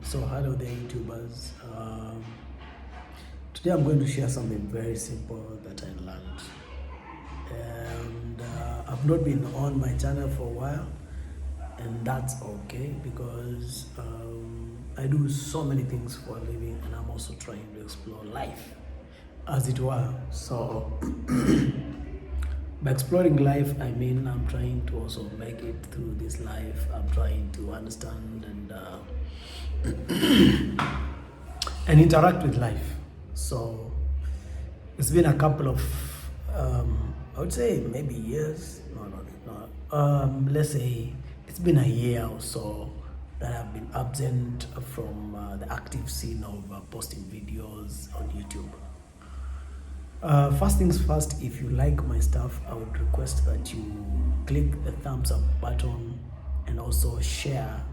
So hello there, YouTubers. Today I'm going to share something very simple that I learned, and I've not been on my channel for a while, and that's okay because I do so many things for a living, and I'm also trying to explore life, as it were. So by exploring life, I mean I'm trying to also make it through this life. I'm trying to understand and interact with life. So it's been a couple of, I would say maybe years. Let's say it's been a year or so that I've been absent from the active scene of posting videos on YouTube. First things first, if you like my stuff, I would request that you click the thumbs up button and also share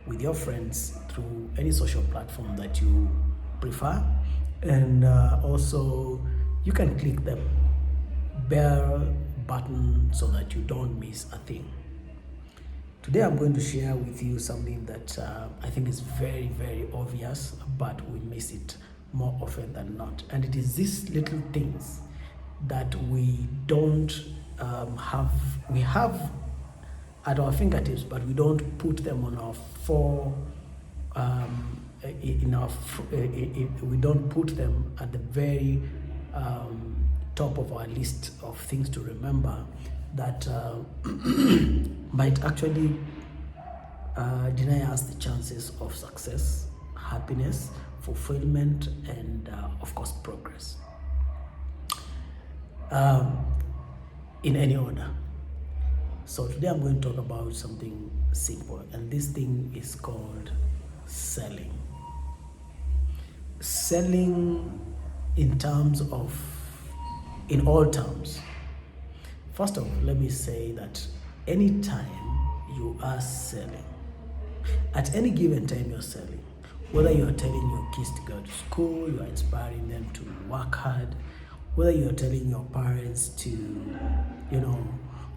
with your friends through any social platform that you prefer. And also you can click the bell button so that you don't miss a thing. Today I'm going to share with you something that I think is very, very obvious, but we miss it more often than not. And it is these little things that we don't we have at our fingertips, but we don't put them on our we don't put them at the very top of our list of things to remember that might actually deny us the chances of success, happiness, fulfillment, and of course progress, in any order. So today I'm going to talk about something simple, and this thing is called selling. Selling in all terms. First of all, let me say that anytime you are selling, at any given time you're selling, whether you're telling your kids to go to school, you're inspiring them to work hard, whether you're telling your parents to,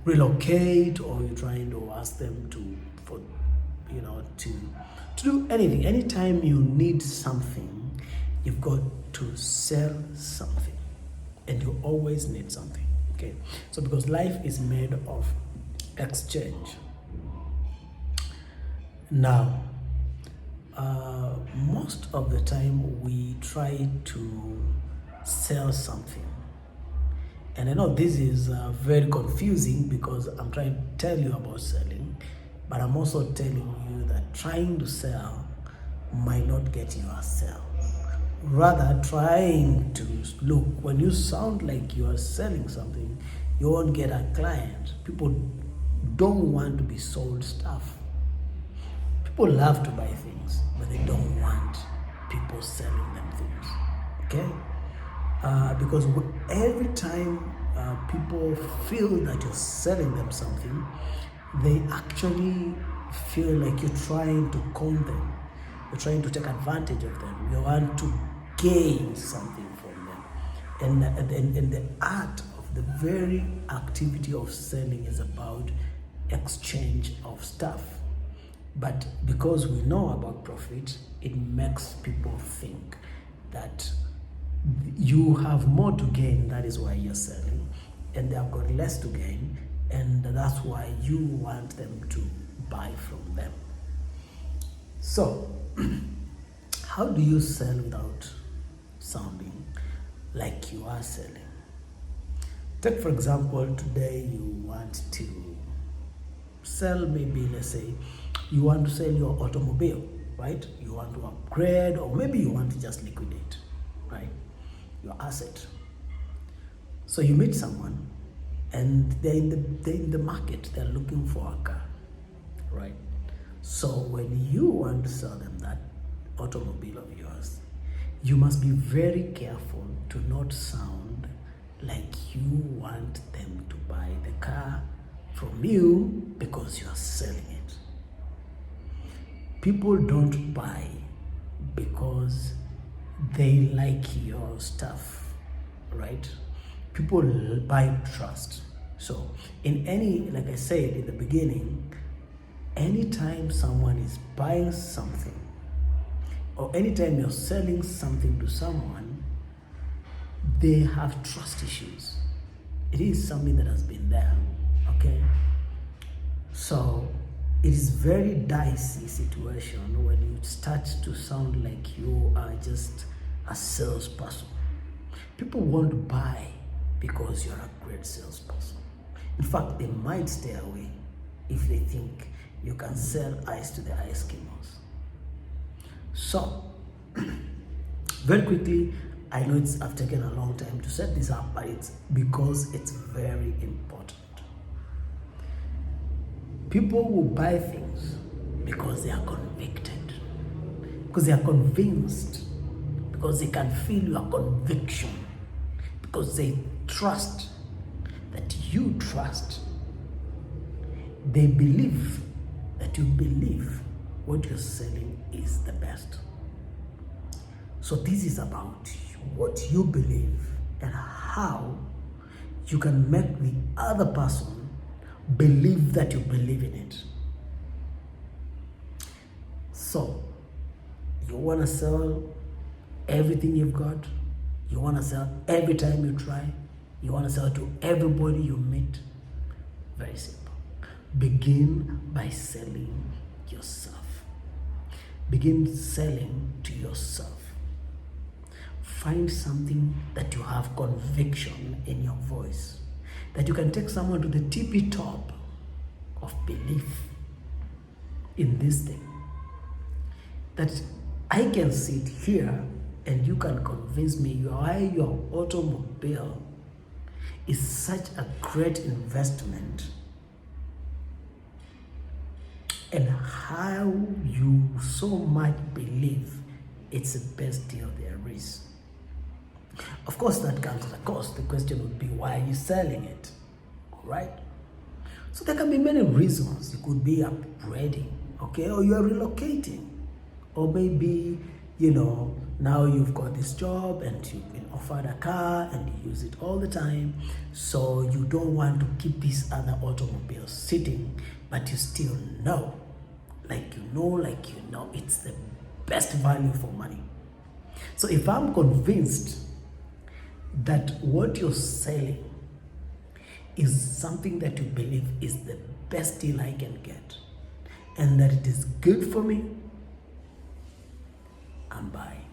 relocate, or you're trying to ask them to do anything. Anytime you need something, you've got to sell something, and you always need something. Okay, so because life is made of exchange. Now, most of the time we try to sell something, and I know this is very confusing because I'm trying to tell you about selling, but I'm also telling you that trying to sell might not get you a sale. Rather, trying to look, when you sound like you are selling something, you won't get a client. People don't want to be sold stuff. People love to buy things, but they don't want people selling them things. Okay? Because every time people feel that you're selling them something, they actually feel like you're trying to con them. You're trying to take advantage of them. You want to gain something from them. And the art of the very activity of selling is about exchange of stuff. But because we know about profit, it makes people think that you have more to gain, that is why you're selling, and they have got less to gain, and that's why you want them to buy from them. So, how do you sell without sounding like you are selling? Take, for example, today you want to sell, maybe let's say you want to sell your automobile, right? You want to upgrade, or maybe you want to just liquidate, right? Your asset. So you meet someone and they're in the market, they're looking for a car, right? So when you want to sell them that automobile of yours, you must be very careful to not sound like you want them to buy the car from you because you are selling it. People don't buy because they like your stuff, right? People buy trust. So like I said in the beginning, anytime someone is buying something, or anytime you're selling something to someone, they have trust issues. It is something that has been there, okay? So it is very dicey situation when you start to sound like you are just a salesperson. People won't buy because you're a great salesperson. In fact, they might stay away if they think you can sell ice to the ice Eskimos. So, very quickly, I know I've taken a long time to set this up, but it's because it's very important. People will buy things because they are convicted, because they are convinced, because they can feel your conviction, because they trust that you trust. They believe that you believe what you're selling is the best. So this is about what you believe and how you can make the other person believe that you believe in it. So you want to sell everything you've got. You want to sell every time you try. You want to sell to everybody you meet. Very simple. Begin by selling yourself. Begin selling to yourself. Find something that you have conviction in your voice, that you can take someone to the tippy top of belief in this thing. That I can sit here and you can convince me why your automobile is such a great investment and how you so much believe it's the best deal there is. Of course, that comes at a cost. The question would be, why are you selling it? All right? So there can be many reasons. You could be upgrading, okay? Or you are relocating. Or maybe, now you've got this job and you've been offered a car and you use it all the time. So you don't want to keep these other automobiles sitting, but you still know, it's the best value for money. So if I'm convinced that what you're selling is something that you believe is the best deal I can get, and that it is good for me, I'm buying.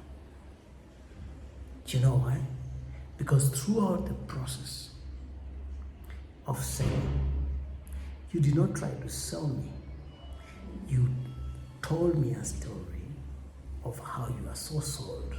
Do you know why? Because throughout the process of selling, you did not try to sell me. You told me a story of how you are so sold.